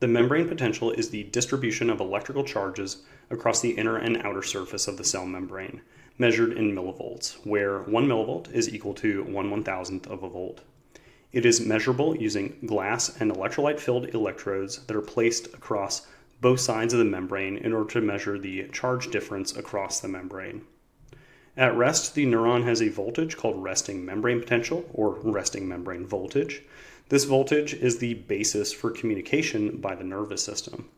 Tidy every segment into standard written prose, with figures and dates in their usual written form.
The membrane potential is the distribution of electrical charges across the inner and outer surface of the cell membrane, measured in millivolts, where 1 millivolt is equal to 1/1000th of a volt. It is measurable using glass and electrolyte-filled electrodes that are placed across both sides of the membrane in order to measure the charge difference across the membrane. At rest, the neuron has a voltage called resting membrane potential, or resting membrane voltage. This voltage is the basis for communication by the nervous system.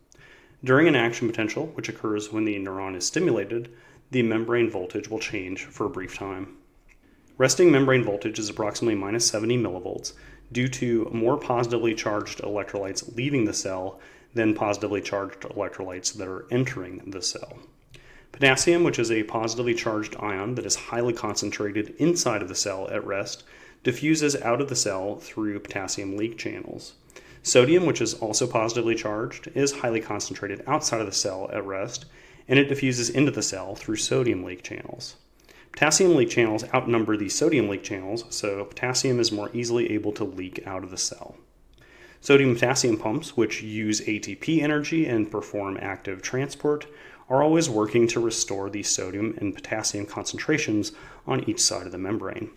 During an action potential, which occurs when the neuron is stimulated, the membrane voltage will change for a brief time. Resting membrane voltage is approximately minus 70 millivolts due to more positively charged electrolytes leaving the cell than positively charged electrolytes that are entering the cell. Potassium, which is a positively charged ion that is highly concentrated inside of the cell at rest, diffuses out of the cell through potassium leak channels. Sodium, which is also positively charged, is highly concentrated outside of the cell at rest, and it diffuses into the cell through sodium leak channels. Potassium leak channels outnumber the sodium leak channels, so potassium is more easily able to leak out of the cell. Sodium-potassium pumps, which use ATP energy and perform active transport, are always working to restore the sodium and potassium concentrations on each side of the membrane.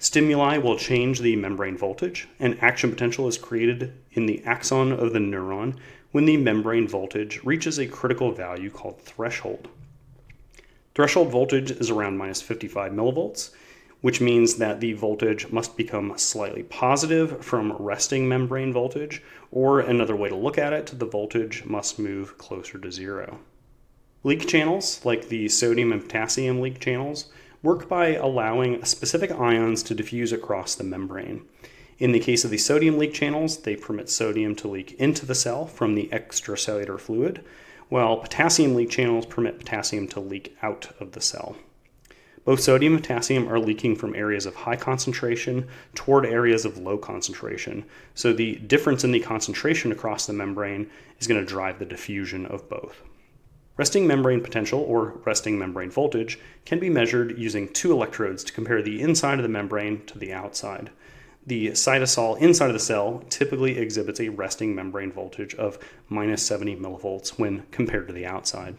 Stimuli will change the membrane voltage, and action potential is created in the axon of the neuron when the membrane voltage reaches a critical value called threshold. Threshold voltage is around minus 55 millivolts, which means that the voltage must become slightly positive from resting membrane voltage, or another way to look at it, the voltage must move closer to zero. Leak channels, like the sodium and potassium leak channels, work by allowing specific ions to diffuse across the membrane. In the case of the sodium leak channels, they permit sodium to leak into the cell from the extracellular fluid, while potassium leak channels permit potassium to leak out of the cell. Both sodium and potassium are leaking from areas of high concentration toward areas of low concentration, so the difference in the concentration across the membrane is going to drive the diffusion of both. Resting membrane potential, or resting membrane voltage, can be measured using two electrodes to compare the inside of the membrane to the outside. The cytosol inside of the cell typically exhibits a resting membrane voltage of minus 70 millivolts when compared to the outside.